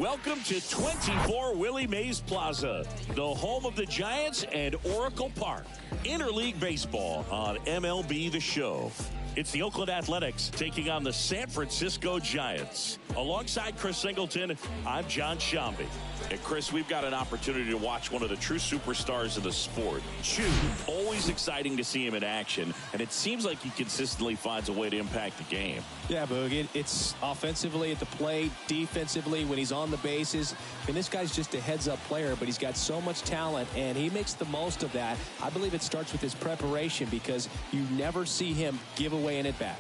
Welcome to 24 Willie Mays Plaza, the home of the Giants and Oracle Park. Interleague Baseball on MLB The Show. It's the Oakland Athletics taking on the San Francisco Giants. Alongside Chris Singleton, I'm John Shambi. And Chris, we've got an opportunity to watch one of the true superstars of the sport. Chu, always exciting to see him in action, and it seems like he consistently finds a way to impact the game. Yeah, Boog, it's offensively at the plate, defensively when he's on the bases. And this guy's just a heads-up player, but he's got so much talent, and he makes the most of that. I believe it starts with his preparation because you never see him give away an at-bat.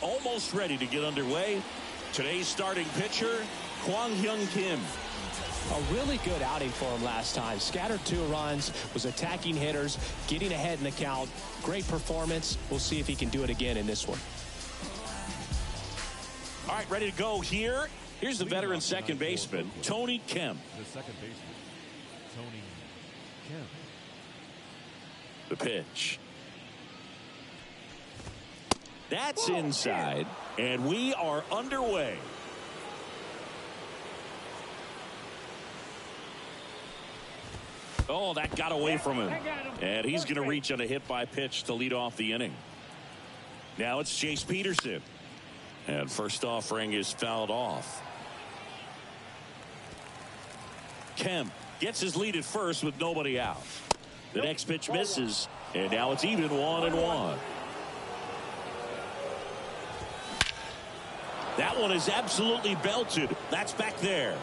Almost ready to get underway. Today's starting pitcher, Kwang-Hyun Kim. A really good outing for him last time. Scattered 2 runs, was attacking hitters, getting ahead in the count. Great performance. We'll see if he can do it again in this one. All right, ready to go here. Here's the veteran second baseman, Tony Kemp. The second baseman, Tony Kemp. The pitch. That's inside, and we are underway. Oh, that got away from him. And he's going to reach on a hit by pitch to lead off the inning. Now it's Chase Peterson. And first offering is fouled off. Kemp gets his lead at first with nobody out. The next pitch misses, and now it's even 1-1. That one is absolutely belted. That's back there.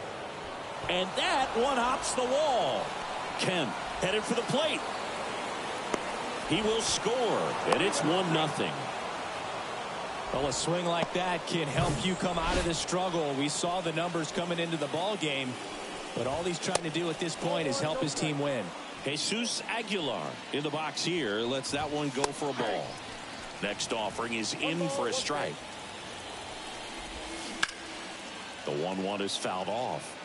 And that one hops the wall. Kemp headed for the plate. He will score, and it's 1-0. Well, a swing like that can help you come out of the struggle. We saw the numbers coming into the ball game, but all he's trying to do at this point is help his team win. Jesus Aguilar in the box here lets that one go for a ball. Next offering is in for a strike. The 1-1 is fouled off.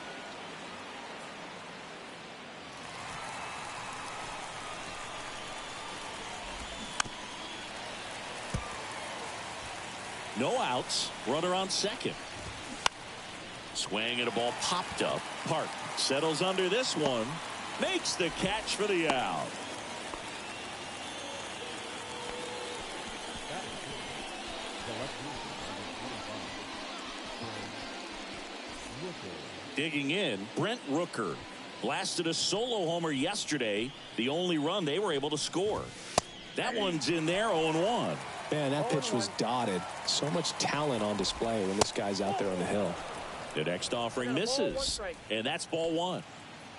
No outs. Runner on second. Swing and a ball popped up. Park settles under this one. Makes the catch for the out. Digging in, Brent Rooker blasted a solo homer yesterday. The only run they were able to score. That one's in there, 0-1. Man, that pitch was dotted. So much talent on display when this guy's out there on the hill. The next offering misses, and that's ball 1.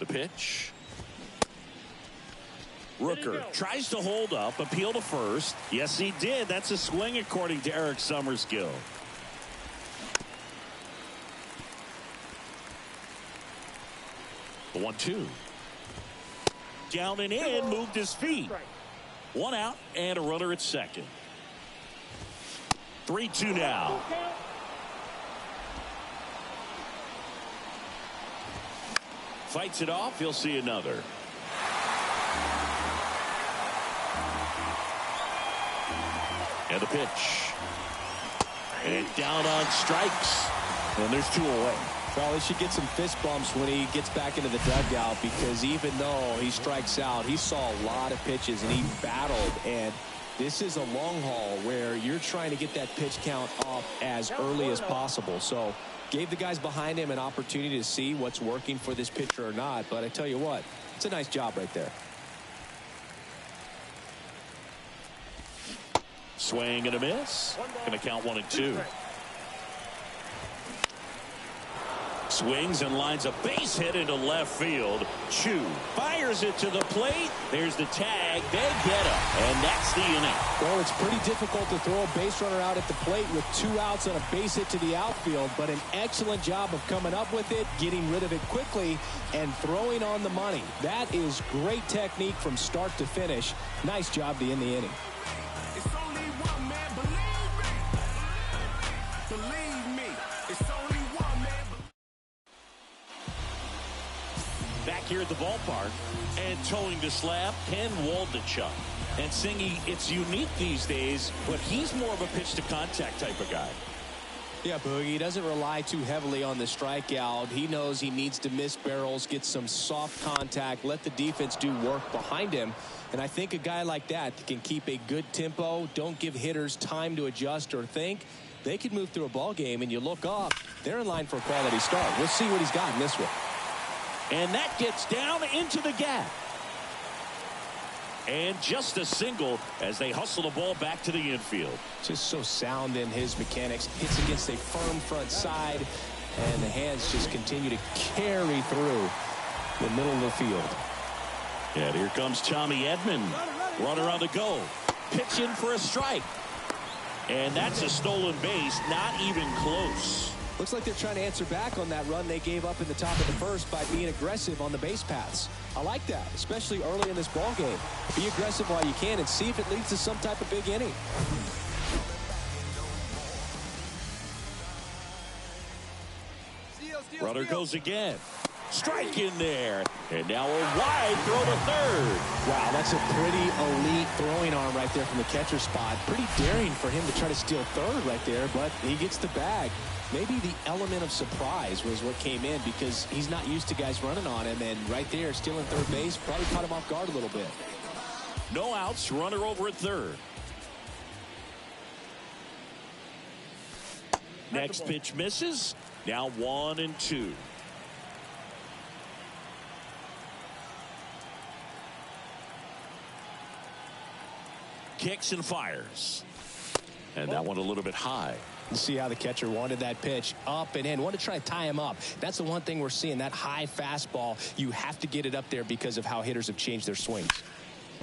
The pitch. Rooker tries to hold up, appeal to first. Yes, he did. That's a swing according to Eric Summerskill. The 1-2. Down and in, moved his feet. 1 out and a runner at second. 3-2 now. Fights it off. He'll see another. And the pitch. And down on strikes. And there's 2 away. Well, he should get some fist bumps when he gets back into the dugout, because even though he strikes out, he saw a lot of pitches and he battled. And this is a long haul where you're trying to get that pitch count up as early as possible. So gave the guys behind him an opportunity to see what's working for this pitcher or not. But I tell you what, it's a nice job right there. Swing and a miss. Going to count 1-2. Swings and lines a base hit into left field. Chu fires it to the plate. There's the tag. They get him, and that's the inning. Well, it's pretty difficult to throw a base runner out at the plate with 2 outs on a base hit to the outfield, but an excellent job of coming up with it, getting rid of it quickly, and throwing on the money. That is great technique from start to finish. Nice job to end the inning. It's only one man, believe me. It's only one man. Back here at the ballpark, and towing the slab, Ken Waldachuk. And Singy, it's unique these days, but he's more of a pitch-to-contact type of guy. Yeah, Boogie, he doesn't rely too heavily on the strikeout. He knows he needs to miss barrels, get some soft contact, let the defense do work behind him. And I think a guy like that can keep a good tempo, don't give hitters time to adjust or think. They can move through a ball game, and you look up, they're in line for a quality start. We'll see what he's got in this one. And that gets down into the gap. And just a single as they hustle the ball back to the infield. Just so sound in his mechanics. Hits against a firm front side, and the hands just continue to carry through the middle of the field. And here comes Tommy Edman. Runner on the go. Pitch in for a strike. And that's a stolen base, not even close. Looks like they're trying to answer back on that run they gave up in the top of the first by being aggressive on the base paths. I like that, especially early in this ball game. Be aggressive while you can and see if it leads to some type of big inning. Runner goes again. Strike in there. And now a wide throw to third. Wow, that's a pretty elite throwing arm right there from the catcher spot. Pretty daring for him to try to steal third right there, but he gets the bag. Maybe the element of surprise was what came in because he's not used to guys running on him, and right there stealing third base probably caught him off guard a little bit. No outs, runner over at third. Next pitch misses. Now 1-2. Kicks and fires. And that one a little bit high. You see how the catcher wanted that pitch up and in. Wanted to try to tie him up. That's the one thing we're seeing, that high fastball. You have to get it up there because of how hitters have changed their swings.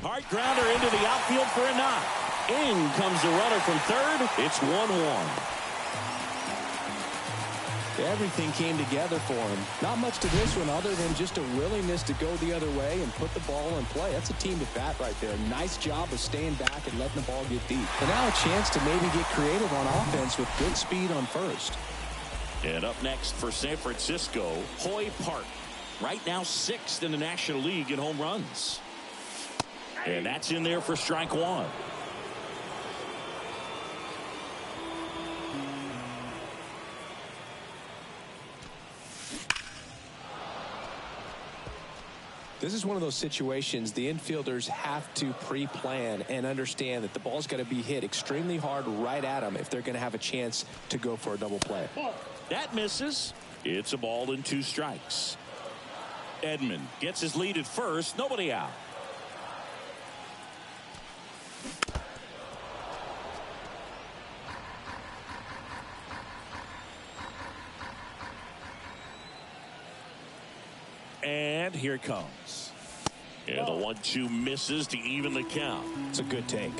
Hard grounder into the outfield for a knock. In comes the runner from third. It's 1-1. Everything came together for him. Not much to this one other than just a willingness to go the other way and put the ball in play. That's a team at bat right there. Nice job of staying back and letting the ball get deep. And now a chance to maybe get creative on offense with good speed on first. And up next for San Francisco, Hoy Park. Right now 6th in the National League in home runs. And that's in there for strike one. This is one of those situations the infielders have to pre-plan and understand that the ball's got to be hit extremely hard right at them if they're going to have a chance to go for a double play. That misses. It's a ball and 2 strikes. Edman gets his lead at first. Nobody out. And here it comes. And the 1-2 misses to even the count. It's a good take.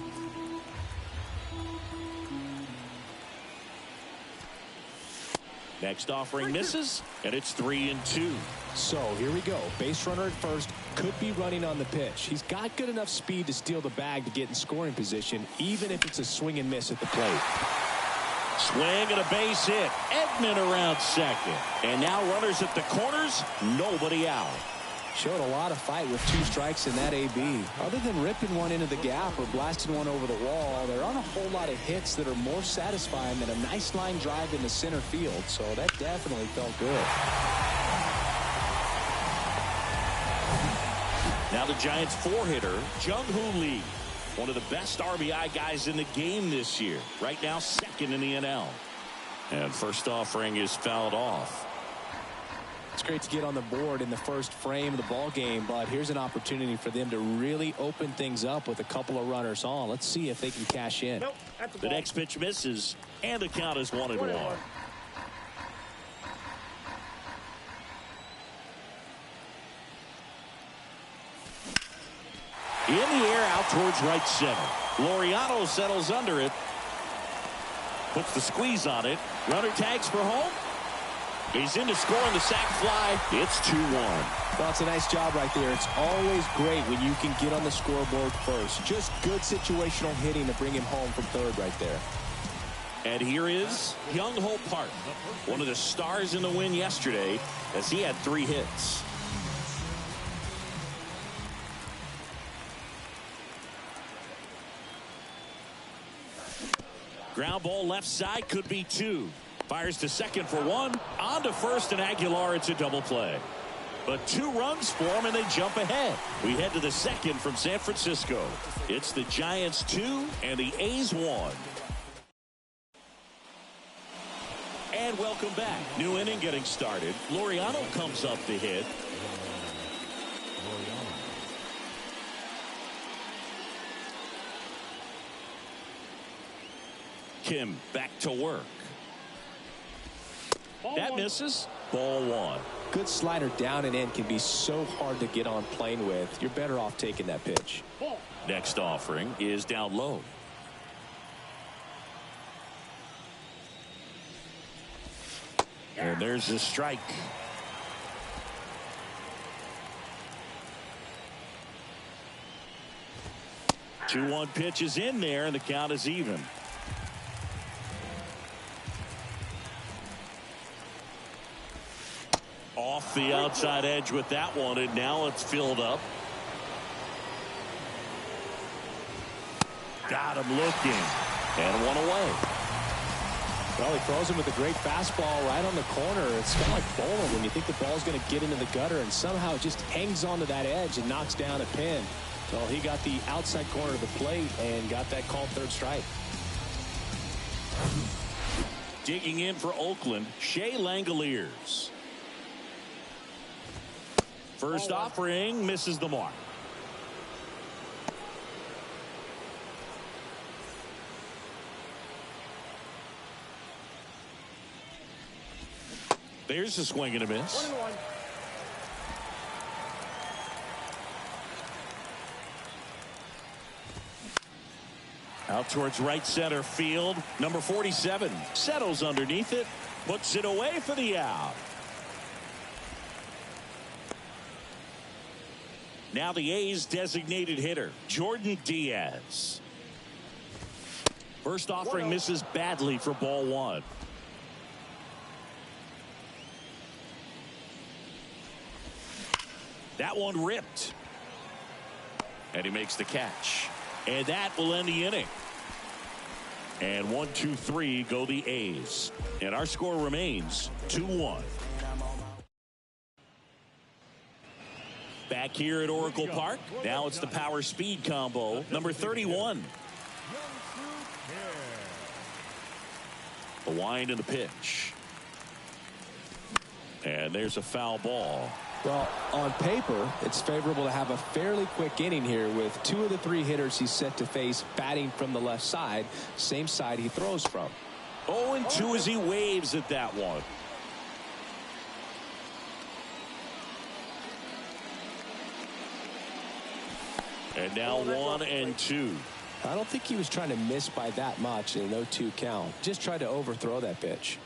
Next offering misses, and it's 3-2. So here we go. Base runner at first, could be running on the pitch. He's got good enough speed to steal the bag to get in scoring position, even if it's a swing and miss at the plate. Swing and a base hit. Edman around second. And now runners at the corners. Nobody out. Showed a lot of fight with 2 strikes in that AB. Other than ripping one into the gap or blasting one over the wall, there aren't a whole lot of hits that are more satisfying than a nice line drive into center field. So that definitely felt good. Now the Giants 4-hitter, Jung-Hoo Lee. One of the best RBI guys in the game this year. Right now 2nd in the NL. And first offering is fouled off. It's great to get on the board in the first frame of the ball game, but here's an opportunity for them to really open things up with a couple of runners on. Let's see if they can cash in. Nope, the next pitch misses, and the count is 1-1. In the air out towards right center. Laureano settles under it. Puts the squeeze on it. Runner tags for home. He's in to score on the sac fly. It's 2-1. Well, it's a nice job right there. It's always great when you can get on the scoreboard first. Just good situational hitting to bring him home from third right there. And here is Jung-Hoo Park, one of the stars in the win yesterday, as he had 3 hits. Ground ball left side, could be 2. Fires to second for 1. On to first, and Aguilar, it's a double play. But 2 runs for him, and they jump ahead. We head to the second from San Francisco. It's the Giants 2 and the A's 1. And welcome back. New inning getting started. Laureano comes up to hit. Kim back to work. That misses. Ball 1. Good slider down and in can be so hard to get on plane with. You're better off taking that pitch. Next offering is down low. And there's a strike. Two 2-1 pitch is in there, and the count is even. Off the outside edge with that one, and now it's filled up. Got him looking, and one away. Well, he throws him with a great fastball right on the corner. It's kind of like bowling when you think the ball's going to get into the gutter, and somehow it just hangs onto that edge and knocks down a pin. Well, he got the outside corner of the plate and got that called third strike. Digging in for Oakland, Shea Langoliers. First offering misses the mark. There's a swing and a miss. Out towards right center field. Number 47 settles underneath it, puts it away for the out. Now the A's designated hitter, Jordan Diaz. First offering misses badly for ball one. That one ripped. And he makes the catch. And that will end the inning. And 1, 2, 3 go the A's. And our score remains 2-1. Back here at Oracle Park. Now it's the power speed combo. Number 31. The wind and the pitch. And there's a foul ball. Well, on paper, it's favorable to have a fairly quick inning here with 2 of the 3 hitters he's set to face batting from the left side, same side he throws from. 0-2 as he waves at that one. And now 1-2. I don't think he was trying to miss by that much in an 0-2 count. Just tried to overthrow that pitch.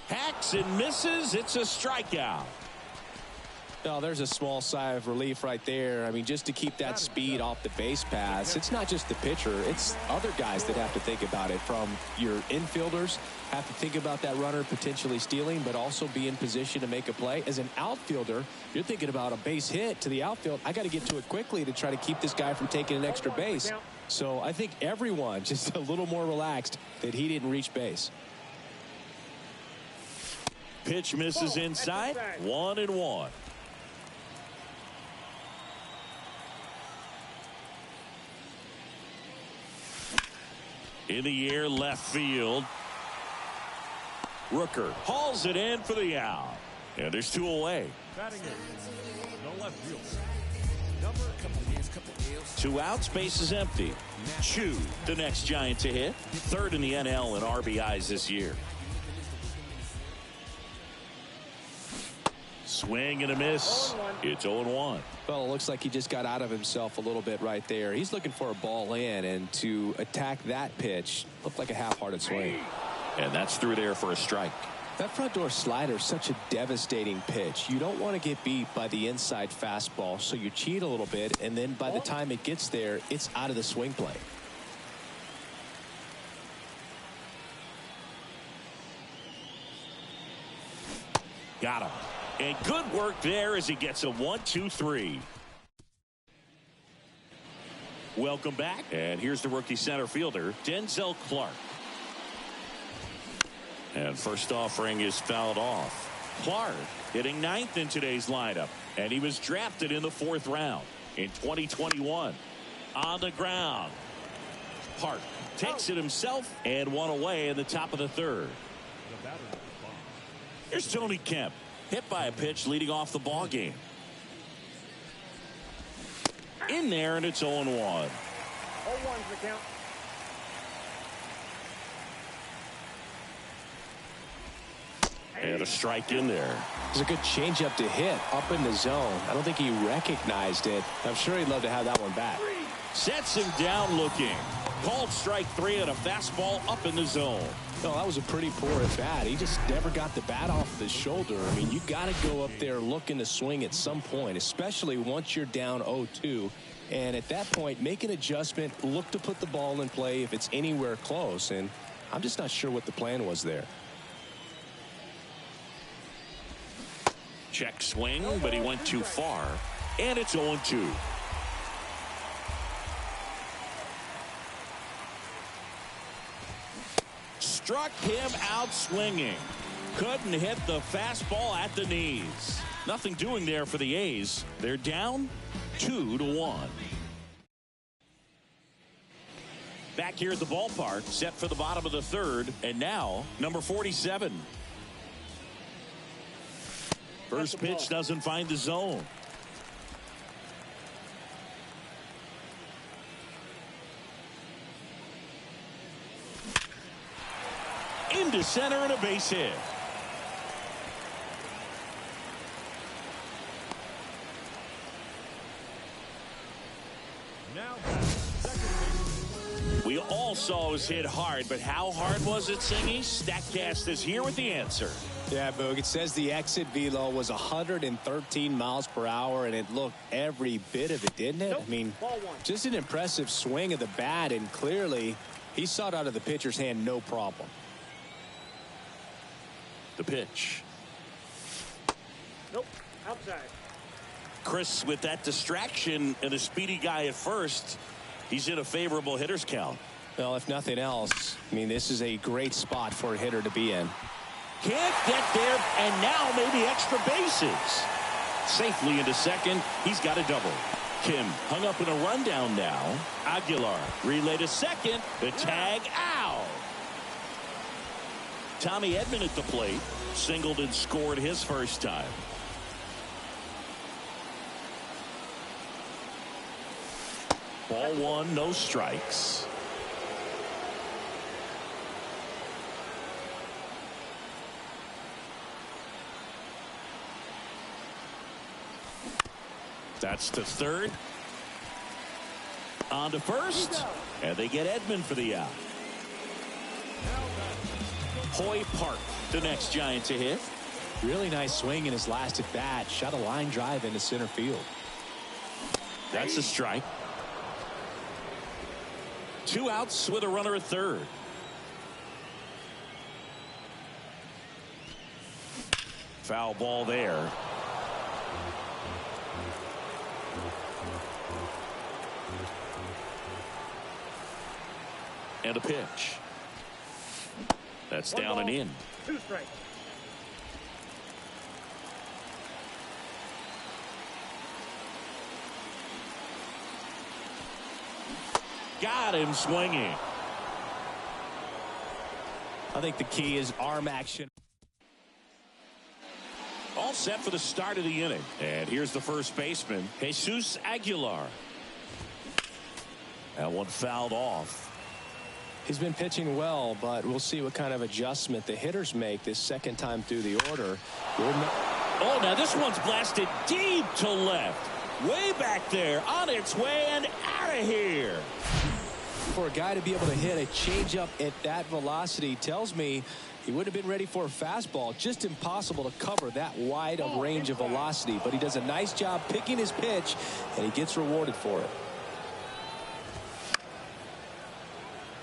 Hacks and misses. It's a strikeout. Oh, there's a small sigh of relief right there. I mean, just to keep that speed off the base pass. It's not just the pitcher. It's other guys that have to think about it. From your infielders have to think about that runner potentially stealing, but also be in position to make a play. As an outfielder, you're thinking about a base hit to the outfield. I got to get to it quickly to try to keep this guy from taking an extra base. So I think everyone just a little more relaxed that he didn't reach base. Pitch misses inside. 1-1. In the air, left field. Rooker hauls it in for the out. And there's 2 away. Batting it. No left field. 2 outs, base is empty. Chu, the next Giant to hit. 3rd in the NL in RBIs this year. Swing and a miss. It's 0-1. Well, it looks like he just got out of himself a little bit right there. He's looking for a ball in, and to attack that pitch looked like a half-hearted swing. And that's through there for a strike. That front door slider is such a devastating pitch. You don't want to get beat by the inside fastball, so you cheat a little bit, and then by the time it gets there, it's out of the swing plane. Got him. And good work there as he gets a 1, 2, 3. Welcome back. And here's the rookie center fielder, Denzel Clark. And first offering is fouled off. Clark hitting ninth in today's lineup. And he was drafted in the 4th round in 2021. On the ground. Park takes it himself and one away in the top of the 3rd. Here's Tony Kemp. Hit by a pitch leading off the ball game. In there, and it's 0-1. 0-1's the count. And a strike in there. It's a good changeup to hit up in the zone. I don't think he recognized it. I'm sure he'd love to have that one back. Sets him down looking. Called strike 3 and a fastball up in the zone. No, that was a pretty poor at bat. He just never got the bat off the shoulder. I mean, you got to go up there looking to swing at some point, especially once you're down 0-2. And at that point, make an adjustment, look to put the ball in play if it's anywhere close. And I'm just not sure what the plan was there. Check swing, but he went too far. And it's 0-2. Struck him out swinging. Couldn't hit the fastball at the knees. Nothing doing there for the A's. They're down 2-1. Back here at the ballpark, set for the bottom of the 3rd, and now number 47. First pitch doesn't find the zone. Into center and a base hit. Now second base. We all saw it was hit hard, but how hard was it, Singy? StatCast is here with the answer. Yeah, Boog, it says the exit velo was 113 miles per hour, and it looked every bit of it, didn't it? Nope. I mean, just an impressive swing of the bat, and clearly he saw it out of the pitcher's hand no problem. The pitch. Nope. Outside. Chris, with that distraction and a speedy guy at first, he's in a favorable hitter's count. Well, if nothing else, I mean, this is a great spot for a hitter to be in. Can't get there, and now maybe extra bases. Safely into second. He's got a double. Kim hung up in a rundown now. Aguilar relay to second. The tag out. Tommy Edman at the plate. Singled and scored his first time. Ball 1, no strikes. That's to third. On to first. And they get Edman for the out. Hoy Park, the next Giant to hit. Really nice swing in his last at bat. Shot a line drive into center field. That's a strike. 2 outs with a runner at third. Foul ball there. And a pitch. That's down and in. 2 strikes. Got him swinging. I think the key is arm action. All set for the start of the inning. And here's the first baseman, Jesus Aguilar. That one fouled off. He's been pitching well, but we'll see what kind of adjustment the hitters make this second time through the order. Oh, now this one's blasted deep to left. Way back there, on its way and out of here. For a guy to be able to hit a changeup at that velocity tells me he would have been ready for a fastball. Just impossible to cover that wide of range of velocity, but he does a nice job picking his pitch, and he gets rewarded for it.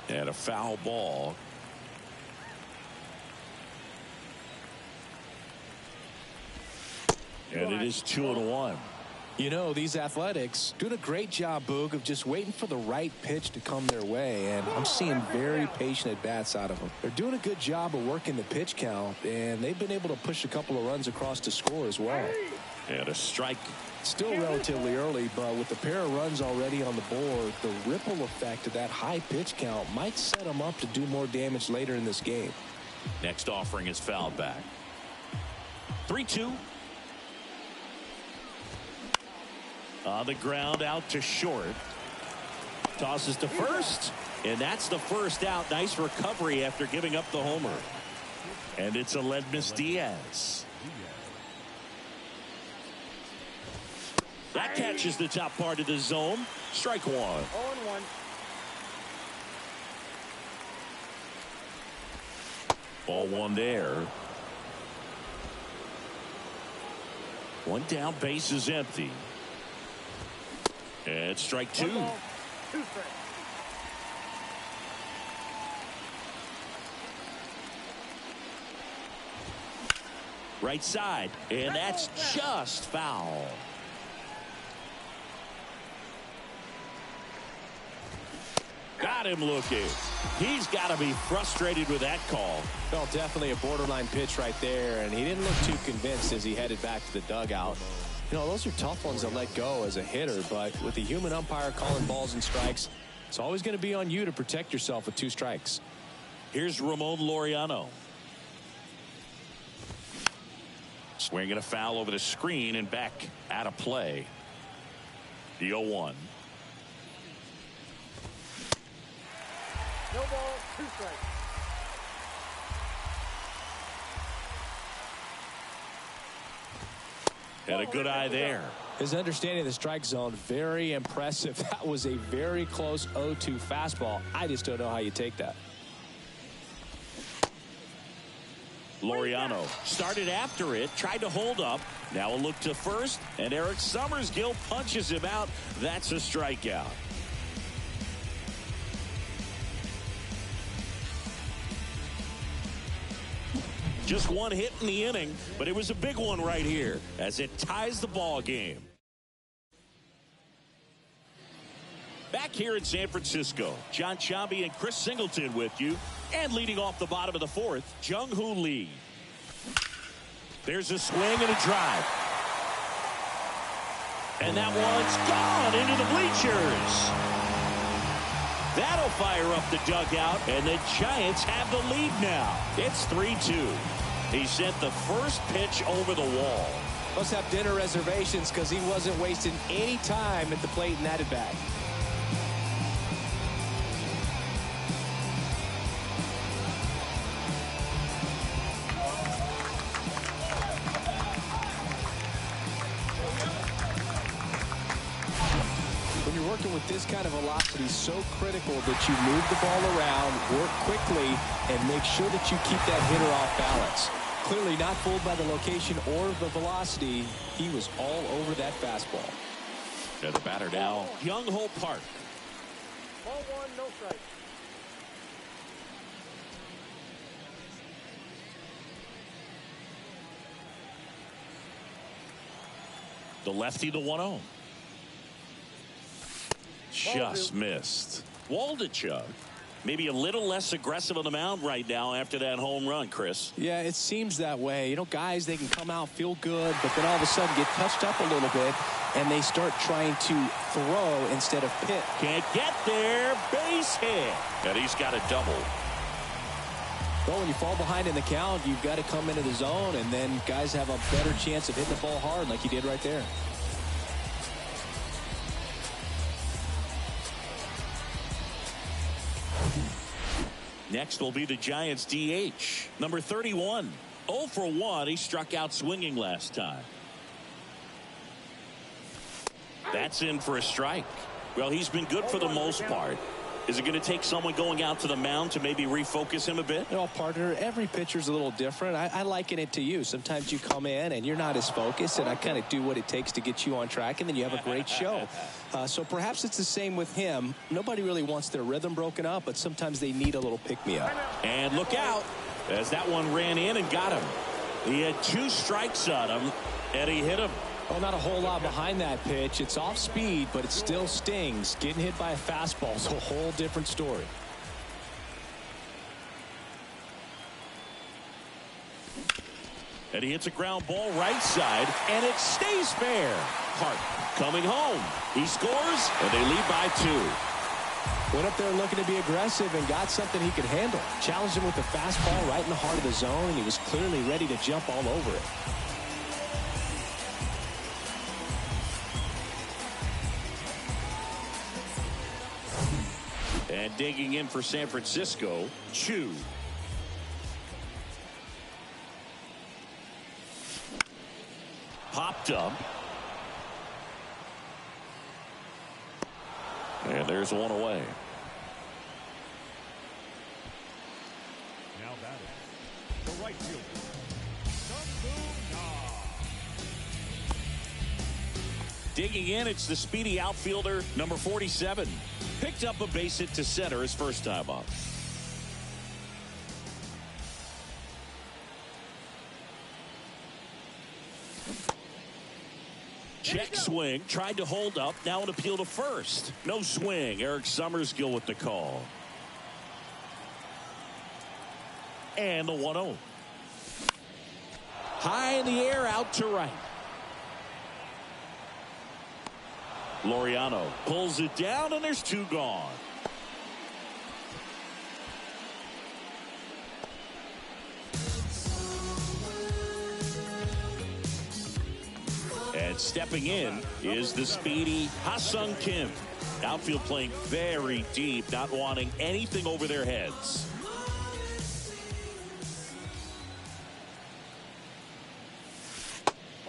And a foul ball. And it is 2-1. You know, these Athletics doing a great job, Boog, of just waiting for the right pitch to come their way, and I'm seeing very patient at-bats out of them. They're doing a good job of working the pitch count, and they've been able to push a couple of runs across to score as well. And a strike. Still relatively early, but with the pair of runs already on the board, the ripple effect of that high pitch count might set them up to do more damage later in this game. Next offering is fouled back. 3-2. On the ground, out to short. Tosses to first, and that's the first out. Nice recovery after giving up the homer. And it's Aledmys Diaz. That catches the top part of the zone. Strike one. 0-1. Ball one there. One down, base is empty. And strike two. 1 ball, 2 strikes. Right side, and that's just foul. Got him looking. He's got to be frustrated with that call. Well, definitely a borderline pitch right there, and he didn't look too convinced as he headed back to the dugout. You know, those are tough ones to let go as a hitter, but with the human umpire calling balls and strikes, it's always going to be on you to protect yourself with 2 strikes. Here's Ramon Laureano. Swinging a foul over the screen and back out of play. The 0-1. No ball, 2 strikes. Had a good eye there. His understanding of the strike zone, very impressive. That was a very close 0-2 fastball. I just don't know how you take that. Laureano started after it, tried to hold up. Now a look to first, and Eric Summersgill punches him out. That's a strikeout. Just one hit in the inning, but it was a big one right here as it ties the ball game. Back here in San Francisco, John Chambi and Chris Singleton with you. And leading off the bottom of the 4th, Jung-Hoo Lee. There's a swing and a drive. And that one's gone into the bleachers. That'll fire up the dugout, and the Giants have the lead now. It's 3-2. He sent the first pitch over the wall. Must have dinner reservations because he wasn't wasting any time at the plate in that at bat. With this kind of velocity, so critical that you move the ball around, work quickly, and make sure that you keep that hitter off balance. Clearly not fooled by the location or the velocity. He was all over that fastball. And the batter now, Young-Ho Park. Ball 1, no strike. The lefty, the 1-0. Just missed. Waldichuk maybe a little less aggressive on the mound right now after that home run, Chris. Yeah, it seems that way. You know, guys, they can come out, feel good, but then all of a sudden get touched up a little bit, and they start trying to throw instead of pit. Can't get there. Base hit. And he's got a double. Well, when you fall behind in the count, you've got to come into the zone, and then guys have a better chance of hitting the ball hard like he did right there. Next will be the Giants DH, number 31. 0 for 1. He struck out swinging last time. That's in for a strike. Well, he's been good for the most part. Is it going to take someone going out to the mound to maybe refocus him a bit? You know, partner, every pitcher's a little different. I liken it to you. Sometimes you come in and you're not as focused, and I kind of do what it takes to get you on track, and then you have a great show. So perhaps it's the same with him. Nobody really wants their rhythm broken up, but sometimes they need a little pick-me-up. And look out, as that one ran in and got him. He had 2 strikes on him, and he hit him. Well, not a whole lot behind that pitch. It's off speed, but it still stings. Getting hit by a fastball is a whole different story. And he hits a ground ball right side, and it stays fair. Hart coming home. He scores, and they lead by 2. Went up there looking to be aggressive and got something he could handle. Challenged him with the fastball right in the heart of the zone, and he was clearly ready to jump all over it. And digging in for San Francisco, Chu. Popped up. And there's one away. Now batting, the right fielder, Digging in, it's the speedy outfielder, number 47. Picked up a base hit to center his first time up. Check swing, tried to hold up, now an appeal to first. No swing, Eric Summerskill with the call. And the 1-0. High in the air, out to right. Laureano pulls it down, and there's 2 gone. And stepping in is the speedy Ha-Sung Kim. Outfield playing very deep, not wanting anything over their heads.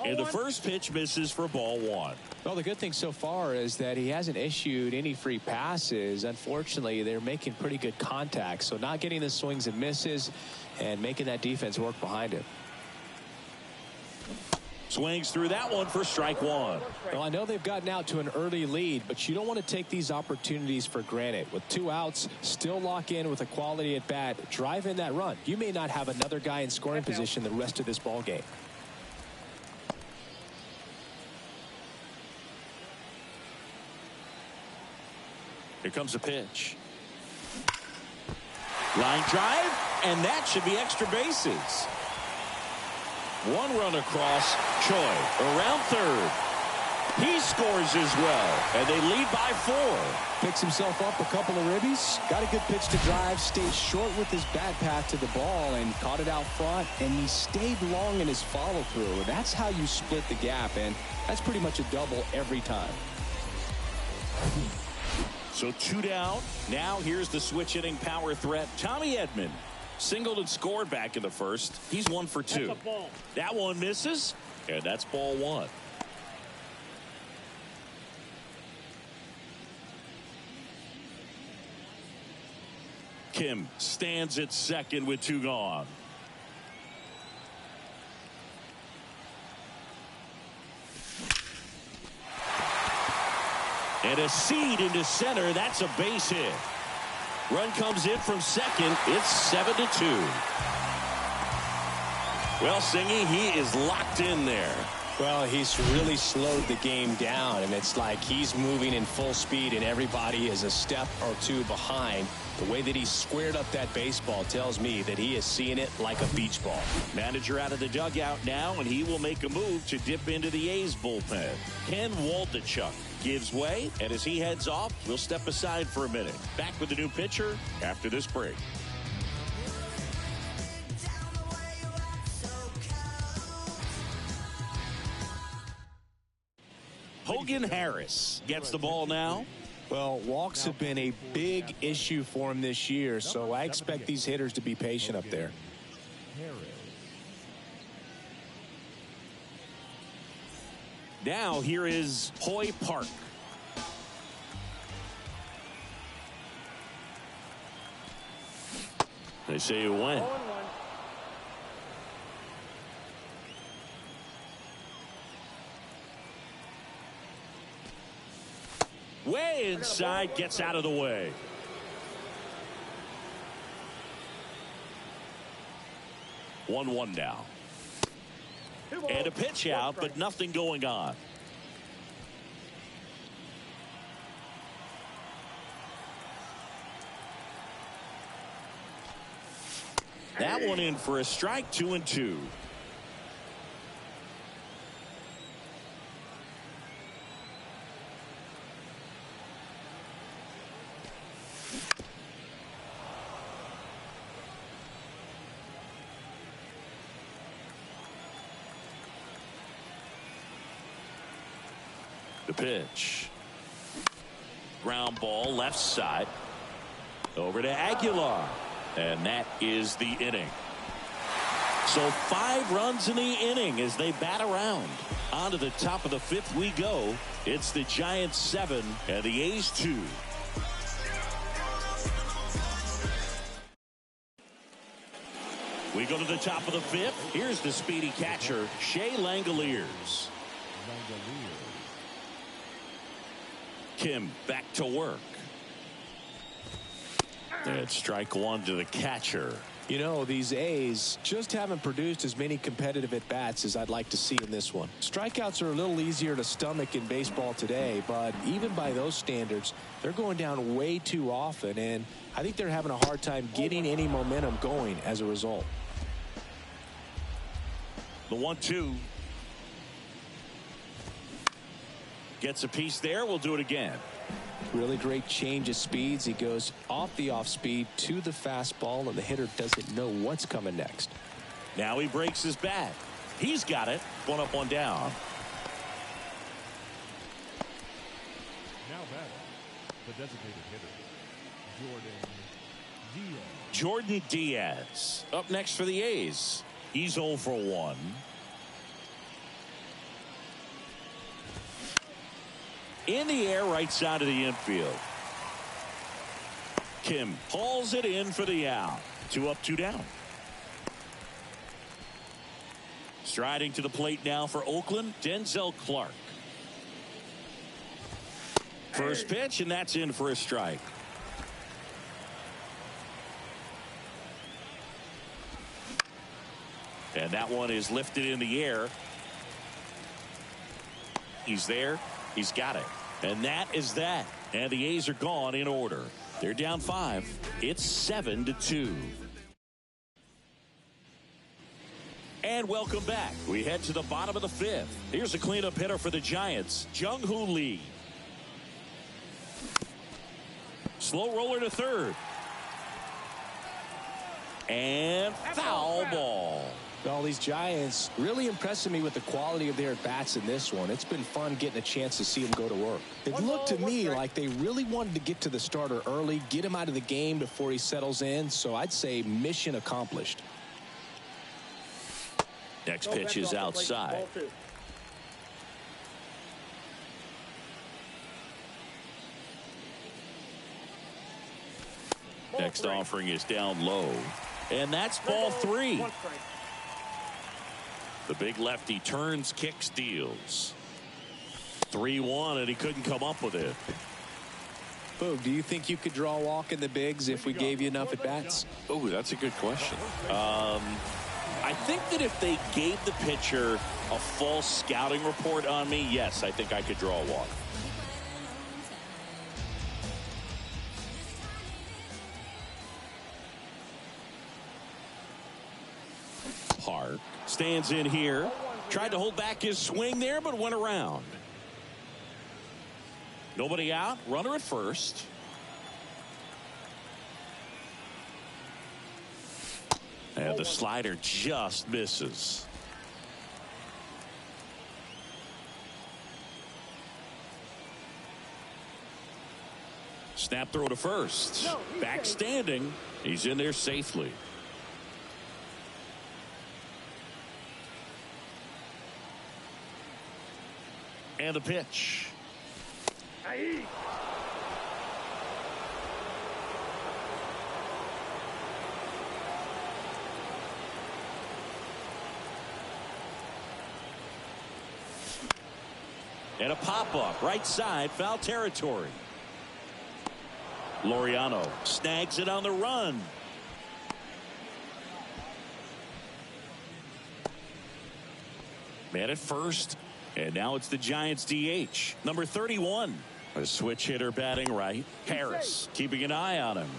And the first pitch misses for ball 1. Well, the good thing so far is that he hasn't issued any free passes. Unfortunately, they're making pretty good contact, so not getting the swings and misses and making that defense work behind him. Swings through that one for strike 1. Well, I know they've gotten out to an early lead, but you don't want to take these opportunities for granted. With 2 outs, still lock in with a quality at bat, drive in that run. You may not have another guy in scoring position the rest of this ball game. Here comes a pitch. Line drive, and that should be extra bases. 1 run across. Choi around third. He scores as well, and they lead by 4. Picks himself up a couple of ribbies. Got a good pitch to drive. Stayed short with his bat path to the ball and caught it out front. And he stayed long in his follow through. That's how you split the gap, and that's pretty much a double every time. So 2 down. Now here's the switch hitting power threat, Tommy Edman. Singled and scored back in the first. He's 1 for 2. That's a ball. That one misses, and that's ball 1. Kim stands at second with 2 gone. And a seed into center. That's a base hit. Run comes in from second. It's 7-2. Well, Singy, he is locked in there. Well, he's really slowed the game down, and it's like he's moving in full speed, and everybody is a step or 2 behind. The way that he squared up that baseball tells me that he is seeing it like a beach ball. Manager out of the dugout now, and he will make a move to dip into the A's bullpen. Ken Waldichuk gives way, and as he heads off, we'll step aside for a minute. Back with the new pitcher after this break. Hogan Harris gets the ball now. Well, walks have been a big issue for him this year, so I expect these hitters to be patient up there. Now here is Hoy Park. They say it went. 0-1. Way inside, gets out of the way. One now. And a pitch out, but nothing going on. That one in for a strike, 2-2. The pitch. Ground ball left side. Over to Aguilar. And that is the inning. So 5 runs in the inning as they bat around. On to the top of the 5th we go. It's the Giants 7 and the A's 2. We go to the top of the 5th. Here's the speedy catcher, Shea Langoliers. Kim back to work. And strike 1 to the catcher. You know, these A's just haven't produced as many competitive at-bats as I'd like to see in this one. Strikeouts are a little easier to stomach in baseball today, but even by those standards, they're going down way too often, and I think they're having a hard time getting any momentum going as a result. The 1-2. Gets a piece there. We'll do it again. Really great change of speeds. He goes off the off speed to the fastball, and the hitter doesn't know what's coming next. Now he breaks his bat. He's got it. 1 up, 1 down. Now batting, the designated hitter, Jordan Diaz up next for the A's. He's 0 for 1. In the air, right side of the infield. Kim hauls it in for the out. 2 up, 2 down. Striding to the plate now for Oakland, Denzel Clark. First pitch, and that's in for a strike. And that one is lifted in the air. He's there. He's got it. And that is that. And the A's are gone in order. They're down 5. It's 7-2. And welcome back. We head to the bottom of the 5th. Here's a cleanup hitter for the Giants, Jung-Hoo Lee. Slow roller to third. And foul ball. Well, these Giants really impressing me with the quality of their at-bats in this one. It's been fun getting a chance to see them go to work. It looked to me like they really wanted to get to the starter early, get him out of the game before he settles in. So I'd say mission accomplished. Next pitch is outside. Next offering is down low. And that's ball 3. The big lefty turns, kicks, deals. 3-1, and he couldn't come up with it. Boog, do you think you could draw a walk in the bigs if we gave you enough at-bats? Oh, that's a good question. I think that if they gave the pitcher a false scouting report on me, yes, I think I could draw a walk. Park stands in here. Tried to hold back his swing there, but went around. Nobody out. Runner at first. And the slider just misses. Snap throw to first. Back standing. He's in there safely. And the pitch. And a pop-up, right side, foul territory. Laureano snags it on the run. Man at first. And now it's the Giants DH. Number 31. A switch hitter batting right. Harris keeping an eye on him.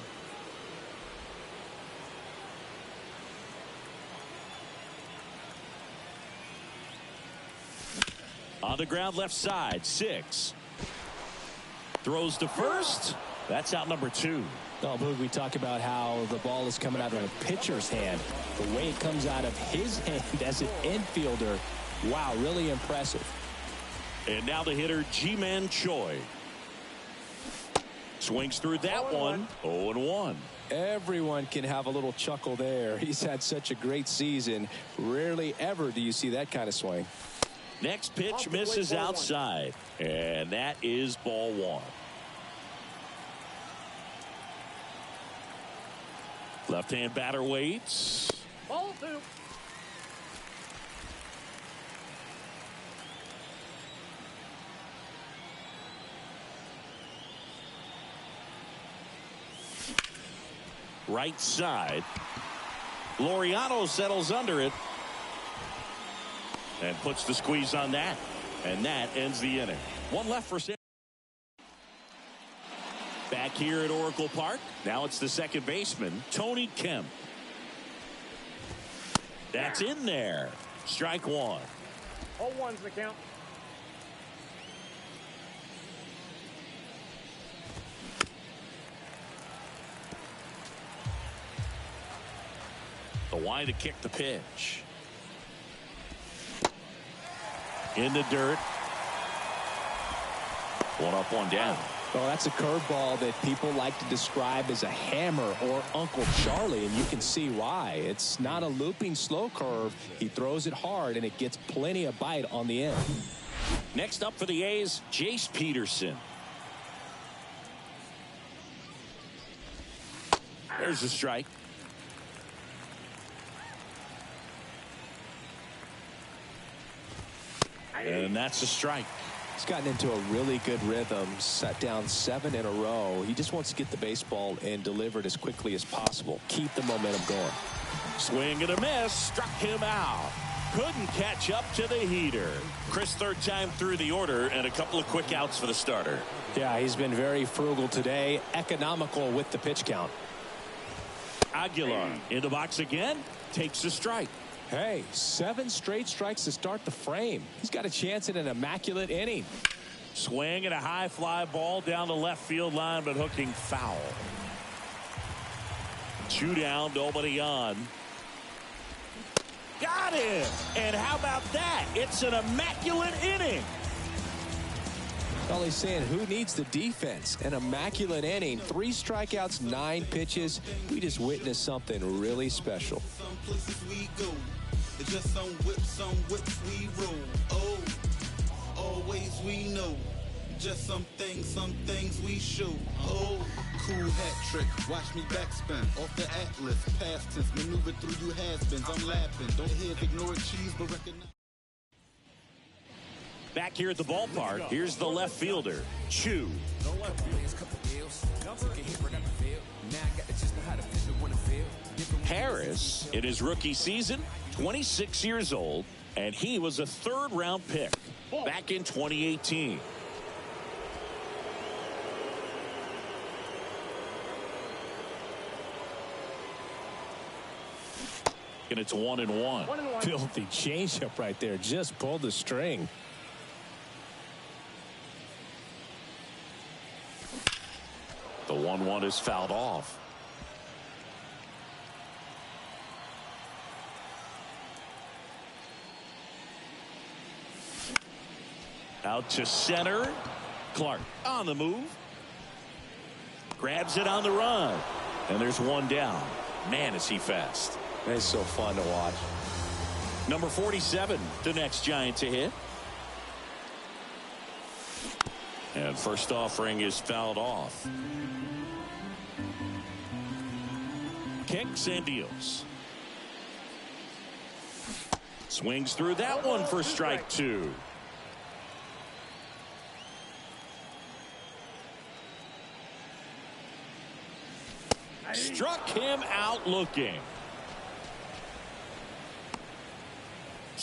On the ground left side. 6. Throws to first. That's out number 2. Oh, Boog, we talk about how the ball is coming out of a pitcher's hand. The way it comes out of his hand as an infielder. Wow, really impressive. And now the hitter, Ji-Man Choi. Swings through that one. 0-1. Everyone can have a little chuckle there. He's had such a great season. Rarely ever do you see that kind of swing. Next pitch misses outside. And that is ball 1. Left-hand batter waits. Ball 2. Right side. Laureano settles under it. And puts the squeeze on that. And that ends the inning. One left for Sam. Back here at Oracle Park. Now it's the second baseman, Tony Kemp. That's in there. Strike 1. 0-1's the count. The wide to kick the pitch. In the dirt. 1 up, 1 down. Well, that's a curveball that people like to describe as a hammer or Uncle Charlie, and you can see why. It's not a looping slow curve. He throws it hard, and it gets plenty of bite on the end. Next up for the A's, Jace Peterson. There's a strike. And that's a strike. He's gotten into a really good rhythm, set down 7 in a row. He just wants to get the baseball and deliver it as quickly as possible. Keep the momentum going. Swing and a miss. Struck him out. Couldn't catch up to the heater. Chris, third time through the order, and a couple of quick outs for the starter. Yeah, he's been very frugal today. Economical with the pitch count. Aguilar in the box again. Takes a strike. Hey, 7 straight strikes to start the frame. He's got a chance at an immaculate inning. Swing and a high fly ball down the left field line, but hooking foul. 2 down, nobody on. Got him! And how about that? It's an immaculate inning. Well, he's saying who needs the defense? An immaculate inning. 3 strikeouts, 9 pitches. We just witnessed something really special. Some places we go. It's just some whips we roll. Oh, always we know. Just some things we show. Oh, cool hat trick. Watch me backspin off the atlas. Past tense, maneuver through you has-beens. I'm laughing. Don't hear ignore cheese, but recognize. Back here at the ballpark, here's the left fielder, Chu. Harris, in his rookie season, 26 years old, and he was a 3rd-round pick back in 2018. And it's 1-1. Filthy changeup right there. Just pulled the string. The 1-1 is fouled off. Out to center. Clark on the move. Grabs it on the run. And there's 1 down. Man, is he fast. It's so fun to watch. Number 47, the next Giant to hit. And first offering is fouled off. Kicks and deals. Swings through that one for strike 2. Struck him out looking.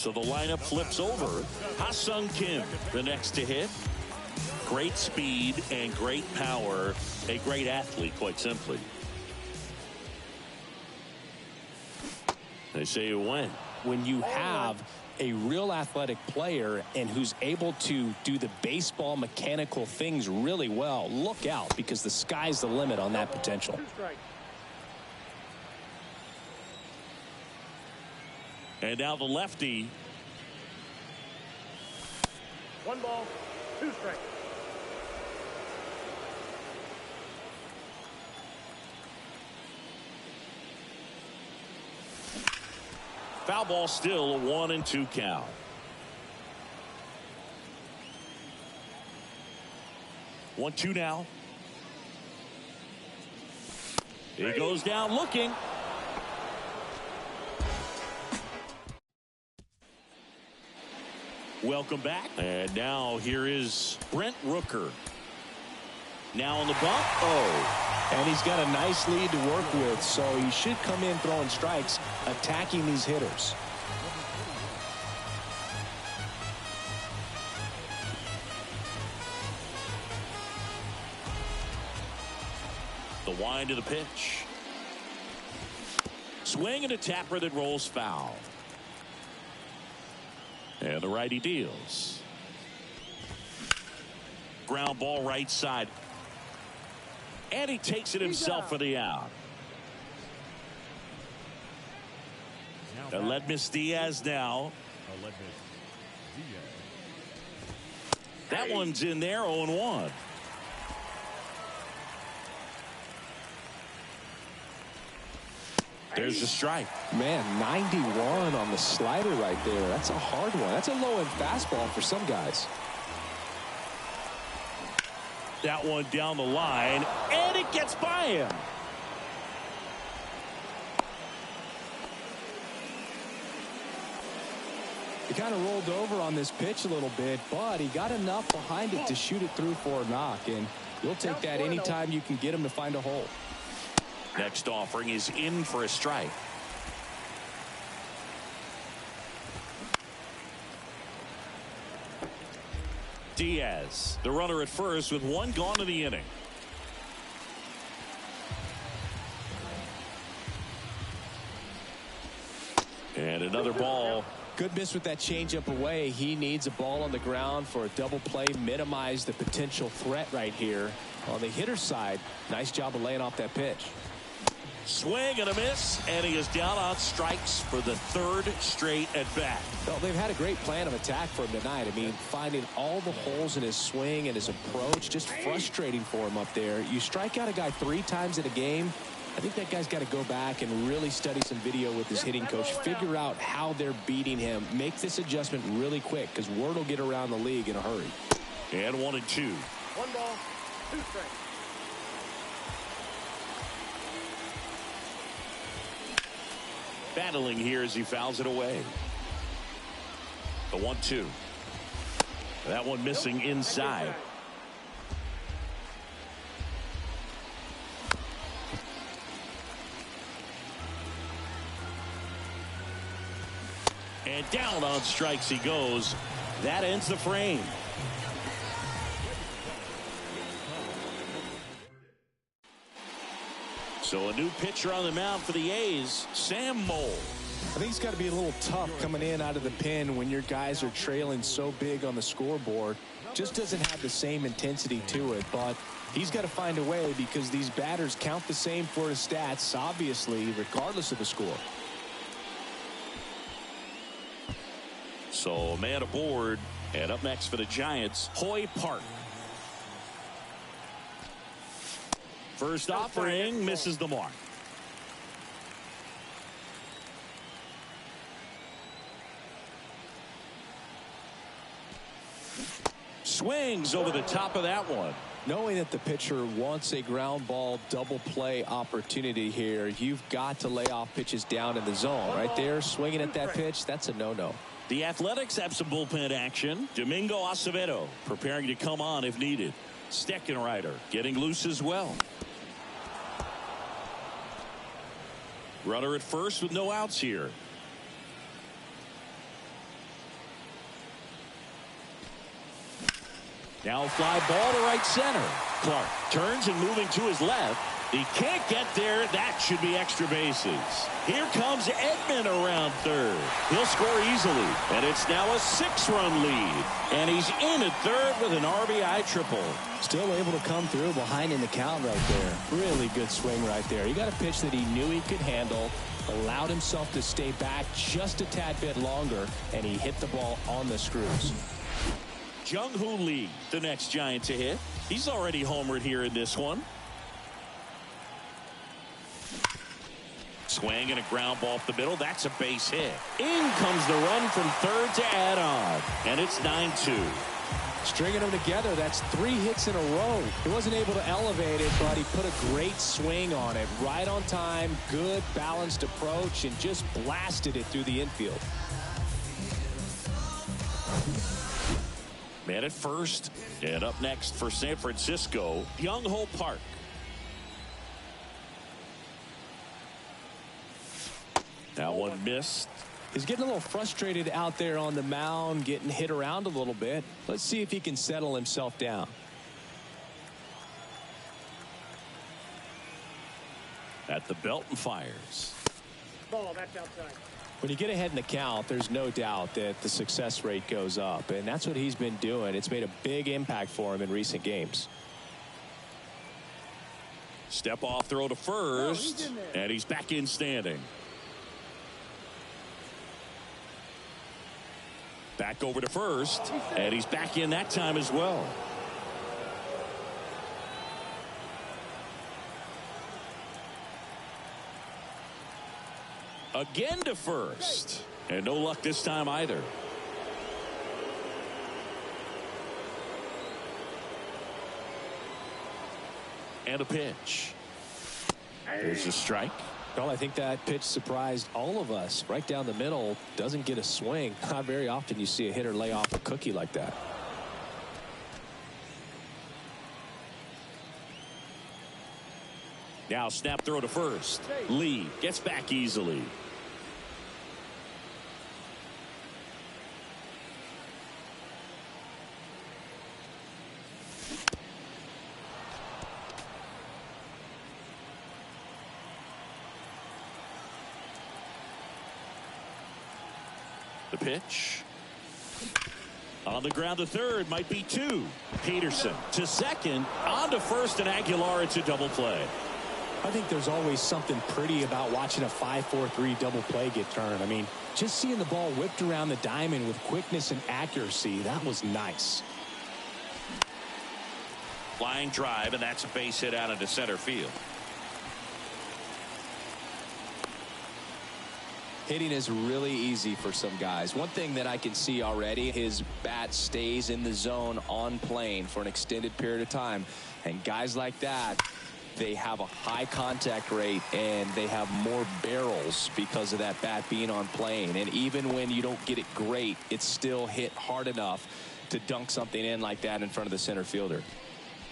So the lineup flips over. Ha-Sung Kim, the next to hit. Great speed and great power. A great athlete, quite simply. They say when you have a real athletic player and who's able to do the baseball mechanical things really well, look out, because the sky's the limit on that potential. And now the lefty. 1 ball, 2 strikes. Foul ball, still a 1-2 count. One, two now. He goes down looking. Welcome back. And now here is Brent Rooker. Now on the bump. Oh. And he's got a nice lead to work with, so he should come in throwing strikes, attacking these hitters. The wind of the pitch. Swing and a tapper that rolls foul. And the righty deals. Ground ball right side. And he takes it himself for the out. Aledmys Diaz now. That one's in there, 0-1. There's a strike. Man, 91 on the slider right there. That's a hard one. That's a low-end fastball for some guys. That one down the line, and it gets by him. He kind of rolled over on this pitch a little bit, but he got enough behind it to shoot it through for a knock, and you'll take that anytime you can get him to find a hole. Next offering is in for a strike. Diaz, the runner at first with one gone in the inning. And another ball. Good miss with that changeup away. He needs a ball on the ground for a double play, minimize the potential threat right here. On the hitter's side, nice job of laying off that pitch. Swing and a miss, and he is down on strikes for the 3rd straight at bat. Well, they've had a great plan of attack for him tonight. I mean, finding all the holes in his swing and his approach, just frustrating for him up there. You strike out a guy 3 times in a game, I think that guy's got to go back and really study some video with his hitting coach, figure out how they're beating him, make this adjustment really quick, because word will get around the league in a hurry. And 1-2. 1 ball, 2 strikes. Battling here as he fouls it away. The 1-2. That one missing inside. And down on strikes he goes. That ends the frame. So a new pitcher on the mound for the A's, Sam Moll. I think it's got to be a little tough coming in out of the pen when your guys are trailing so big on the scoreboard. Just doesn't have the same intensity to it, but he's got to find a way because these batters count the same for his stats, obviously, regardless of the score. So a man aboard, and up next for the Giants, Hoy Park. First offering misses the mark. Swings over the top of that one. Knowing that the pitcher wants a ground ball double play opportunity here, you've got to lay off pitches down in the zone. Right there, swinging at that pitch, that's a no-no. The Athletics have some bullpen action. Domingo Acevedo preparing to come on if needed. Steckenrider getting loose as well. Runner at first with no outs here. Now a fly ball to right center. Clark turns and moving to his left. He can't get there. That should be extra bases. Here comes Edman around third. He'll score easily, and it's now a 6-run lead. And he's in at third with an RBI triple. Still able to come through behind in the count right there. Really good swing right there. He got a pitch that he knew he could handle, allowed himself to stay back just a tad bit longer, and he hit the ball on the screws. Jung-Hoo Lee, the next Giant to hit. He's already homered here in this one. Swing and a ground ball up the middle. That's a base hit. In comes the run from third to add on. And it's 9-2. Stringing them together, that's 3 hits in a row. He wasn't able to elevate it, but he put a great swing on it. Right on time, good balanced approach, and just blasted it through the infield. Man at first. And up next for San Francisco, Byung-Ho Park. That one missed. He's getting a little frustrated out there on the mound, getting hit around a little bit. Let's see if he can settle himself down. At the belt and fires. Ball, that's outside. When you get ahead in the count, there's no doubt that the success rate goes up, and that's what he's been doing. It's made a big impact for him in recent games. Step off throw to first, and he's back in standing. Back over to first, and he's back in that time as well. Again to first, and no luck this time either. And a pitch. There's a strike. Well, I think that pitch surprised all of us. Right down the middle, doesn't get a swing. Not very often you see a hitter lay off a cookie like that. Now snap throw to first. Lee gets back easily. The pitch. On the ground to third, might be 2. Peterson to second, on to first, and Aguilar. It's a double play. I think there's always something pretty about watching a 5-4-3 double play get turned. I mean, just seeing the ball whipped around the diamond with quickness and accuracy, that was nice. Flying drive, and that's a base hit out into center field. Hitting is really easy for some guys. One thing that I can see already, his bat stays in the zone on plane for an extended period of time. And guys like that, they have a high contact rate and they have more barrels because of that bat being on plane. And even when you don't get it great, it's still hit hard enough to dunk something in like that in front of the center fielder.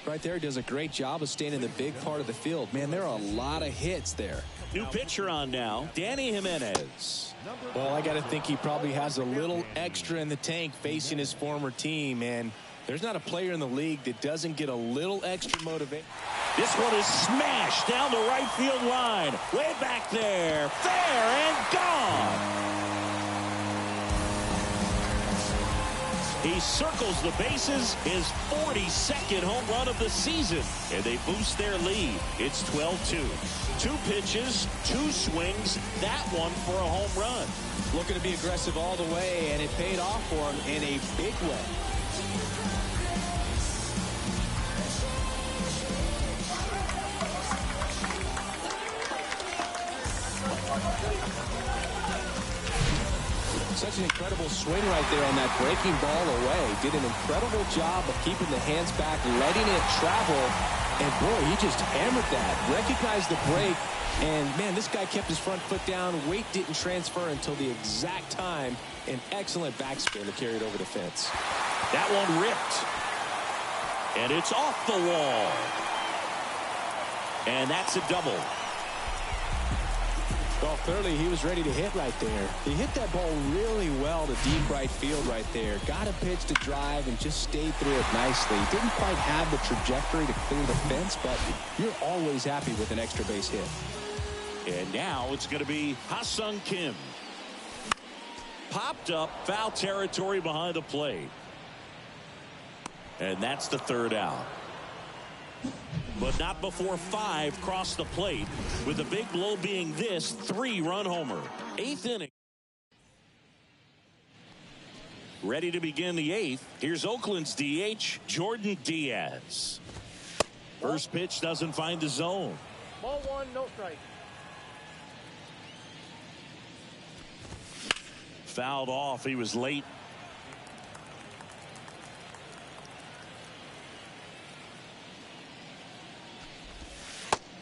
Right there, does a great job of staying in the big part of the field. Man, there are a lot of hits there. New pitcher on now, Danny Jimenez. Well, I got to think he probably has a little extra in the tank facing his former team, and there's not a player in the league that doesn't get a little extra motivation. This one is smashed down the right field line. Way back there. Fair and gone. He circles the bases, his 42nd home run of the season, and they boost their lead. It's 12-2. 2 pitches, 2 swings, that one for a home run. Looking to be aggressive all the way, and it paid off for him in a big way. Such an incredible swing right there on that breaking ball away. Did an incredible job of keeping the hands back, letting it travel. And boy, he just hammered that. Recognized the break. And man, this guy kept his front foot down. Weight didn't transfer until the exact time. An excellent backspin to carry it over the fence. That one ripped. And it's off the wall. And that's a double. Well, clearly he was ready to hit right there. He hit that ball really well to deep right field right there. Got a pitch to drive and just stayed through it nicely. Didn't quite have the trajectory to clear the fence, but you're always happy with an extra base hit. And now it's going to be Ha-Sung Kim. Popped up, foul territory behind the plate. And that's the third out. But not before 5 cross the plate, with the big blow being this 3-run homer. 8th inning. Ready to begin the 8th. Here's Oakland's DH, Jordan Diaz. First pitch doesn't find the zone. Ball 1, no strike. Fouled off. He was late.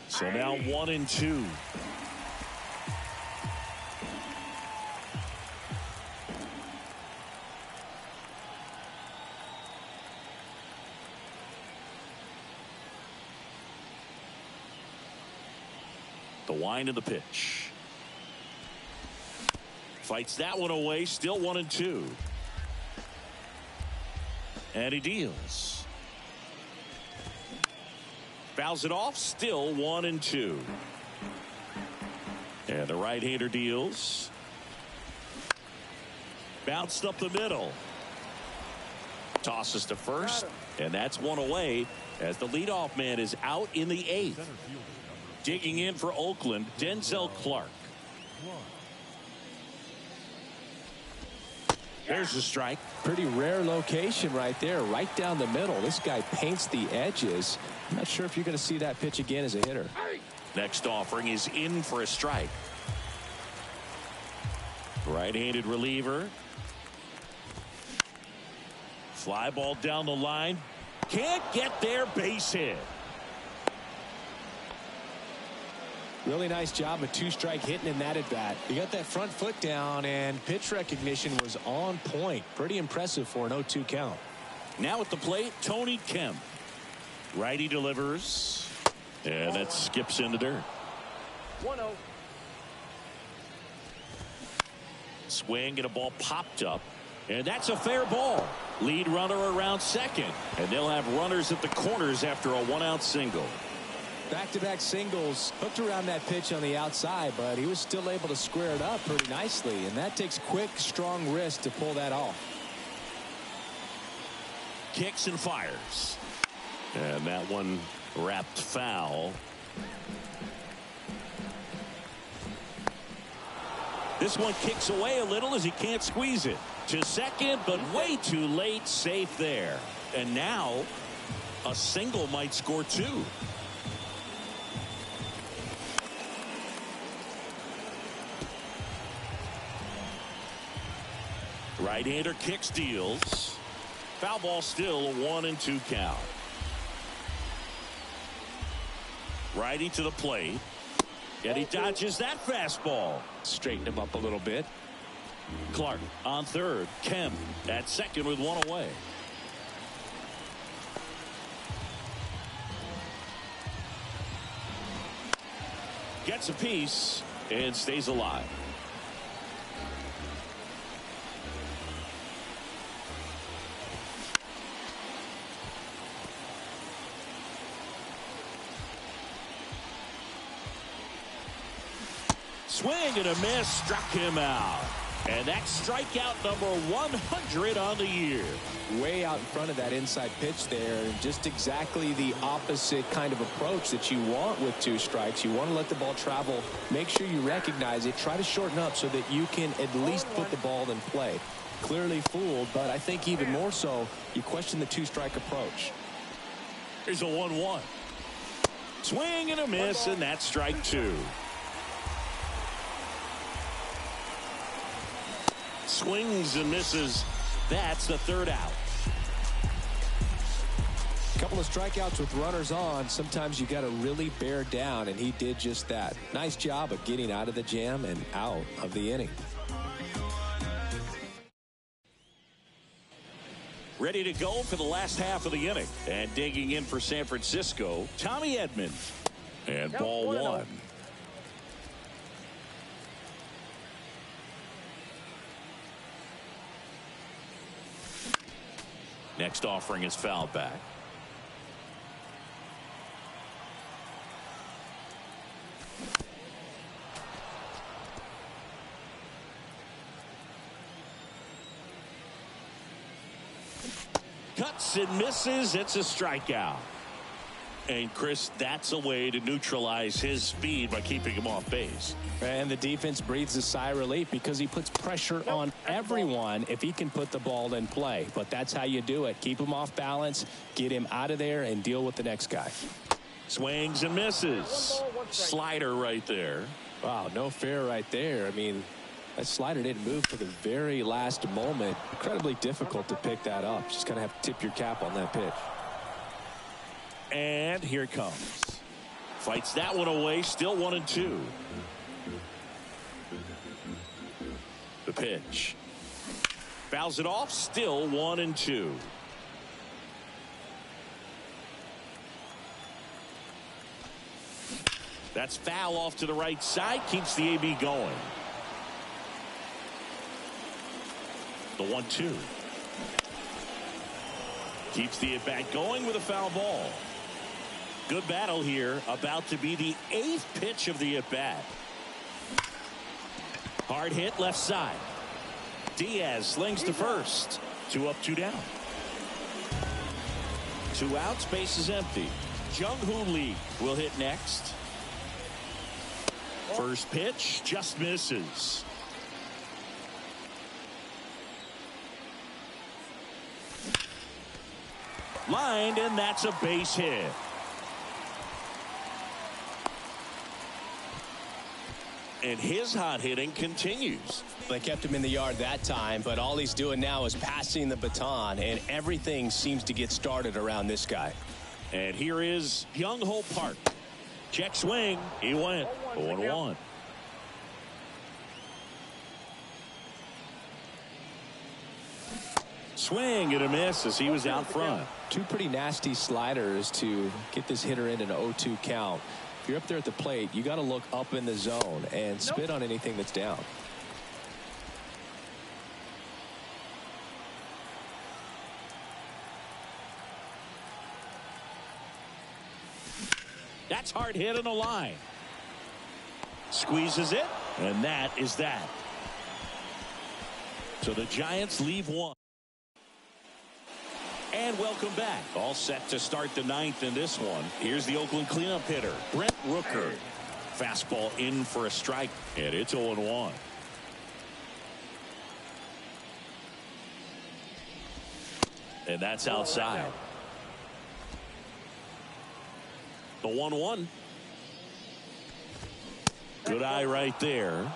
So now 1-2. The wind of the pitch. Fights that one away. Still 1-2. And he deals. Fouls it off. Still 1-2. And the right-hander deals. Bounced up the middle. Tosses to first. And that's one away as the leadoff man is out in the 8th. Digging in for Oakland, Denzel Clark. There's the strike. Pretty rare location right there, right down the middle. This guy paints the edges. I'm not sure if you're going to see that pitch again as a hitter. Next offering is in for a strike. Right-handed reliever. Fly ball down the line. Can't get there, base hit. Really nice job of 2-strike hitting in that at bat. He got that front foot down and pitch recognition was on point. Pretty impressive for an 0-2 count. Now at the plate, Tony Kemp. Righty delivers. And that skips into dirt. 1-0. Swing and a ball popped up. And that's a fair ball. Lead runner around second. And they'll have runners at the corners after a 1-out single. Back-to-back singles, hooked around that pitch on the outside, but he was still able to square it up pretty nicely, and that takes quick, strong wrist to pull that off. Kicks and fires. And that one wrapped foul. This one kicks away a little as he can't squeeze it. To second, but way too late, safe there. And now a single might score 2. Right-hander kicks, deals. Foul ball, still a 1-2 count. Righty to the plate. And he dodges that fastball. Straighten him up a little bit. Clark on third. Kemp at second with one away. Gets a piece and stays alive. Swing and a miss, struck him out. And that's strikeout number 100 on the year. Way out in front of that inside pitch there, and just exactly the opposite kind of approach that you want with 2 strikes. You want to let the ball travel, make sure you recognize it, try to shorten up so that you can at least put the ball in play. Clearly fooled, but I think even more so, you question the 2-strike approach. Here's a 1-1. Swing and a miss, and that's strike 2. Swings and misses. That's the third out. A couple of strikeouts with runners on. Sometimes you got to really bear down, and he did just that. Nice job of getting out of the jam and out of the inning. Ready to go for the last half of the inning. And digging in for San Francisco, Tommy Edman. And ball 1. Next offering is fouled back. Cuts and misses. It's a strikeout. And Chris, that's a way to neutralize his speed by keeping him off base. And the defense breathes a sigh of relief because he puts pressure on everyone if he can put the ball in play. But that's how you do it. Keep him off balance, get him out of there, and deal with the next guy. Swings and misses. Slider right there. Wow, no fair right there. I mean, that slider didn't move for the very last moment. Incredibly difficult to pick that up. Just kind of have to tip your cap on that pitch. And here it comes. Fights that one away. Still 1-2. The pitch. Fouls it off. Still 1-2. That's foul off to the right side. Keeps the AB going. The 1-2. Keeps the at-bat going with a foul ball. Good battle here. About to be the 8th pitch of the at-bat. Hard hit left side. Diaz slings to first. 2 up, 2 down. 2 outs, base is empty. Jung-Hoo Lee will hit next. First pitch just misses. Lined, and that's a base hit. And his hot hitting continues. They kept him in the yard that time, but all he's doing now is passing the baton, and everything seems to get started around this guy. And here is Byung-Ho Park. Check swing. He went 0-1. Swing and a miss as he was out front. 2 pretty nasty sliders to get this hitter in an 0-2 count. If you're up there at the plate, you got to look up in the zone and spit on anything that's down. That's hard hit on the line. Squeezes it, and that is that. So the Giants leave 1. And welcome back. All set to start the 9th in this one. Here's the Oakland cleanup hitter, Brent Rooker. Fastball in for a strike, and it's 0-1. And that's outside. The 1-1. Good eye right there.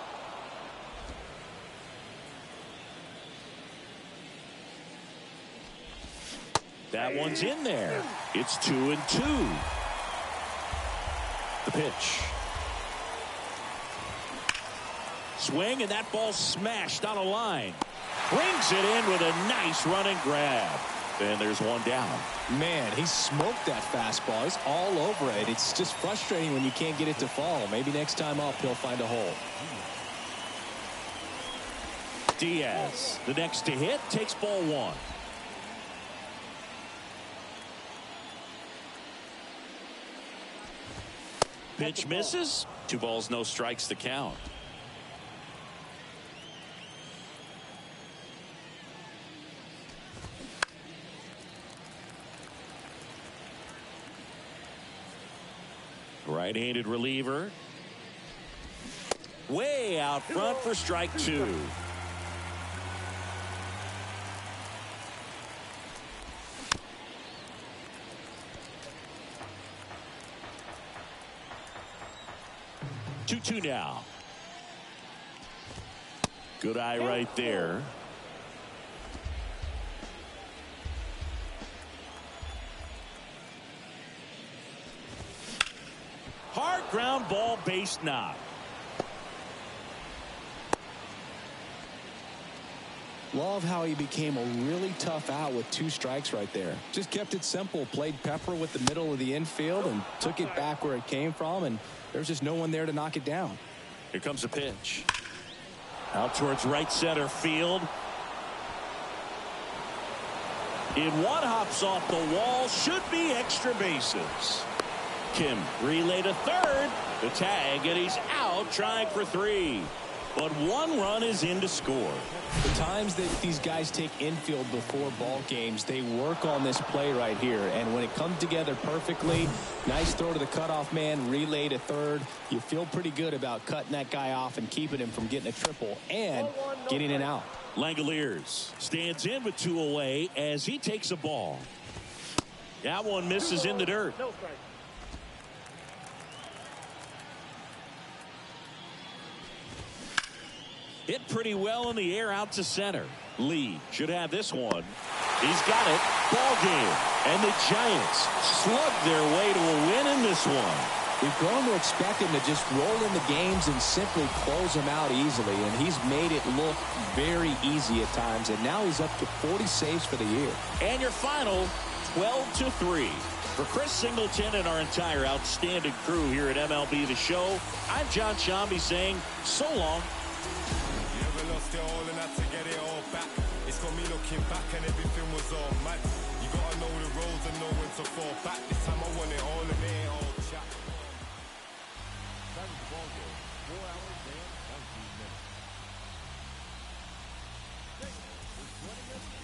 That one's in there. It's 2-2. The pitch. Swing, and that ball smashed on a line. Brings it in with a nice running grab. And there's one down. Man, he smoked that fastball. It's all over it. It's just frustrating when you can't get it to fall. Maybe next time up he'll find a hole. Diaz, the next to hit, takes ball 1. Pitch misses. 2 balls, no strikes to count. Right-handed reliever. Way out front for strike 2. Two now. Good eye right there. Hard ground ball, base knock. Love how he became a really tough out with 2 strikes right there. Just kept it simple, played pepper with the middle of the infield and took it back where it came from, and there's just no one there to knock it down. Here comes a pitch. Out towards right center field. In one, hops off the wall, should be extra bases. Kim relay to third, the tag, and he's out trying for 3. But 1 run is in to score. The times that these guys take infield before ball games, they work on this play right here. And when it comes together perfectly, nice throw to the cutoff man, relay to third. You feel pretty good about cutting that guy off and keeping him from getting a triple and getting an out. Langoliers stands in with 2 away as he takes a ball. That one misses in the dirt. No strike. Hit pretty well in the air out to center. Lee should have this one. He's got it. Ball game. And the Giants slug their way to a win in this one. We've grown to expect him to just roll in the games and simply close them out easily. And he's made it look very easy at times. And now he's up to 40 saves for the year. And your final, 12-3. For Chris Singleton and our entire outstanding crew here at MLB The Show, I'm John Shambi saying so long. Lost it all and had to get it all back. It's got me looking back and everything was all mad. You gotta know the roads and know when to fall back. This time I want it all and it ain't all chat. Time of the ball game, 4 hours and 19 minutes. Thanks for joining us.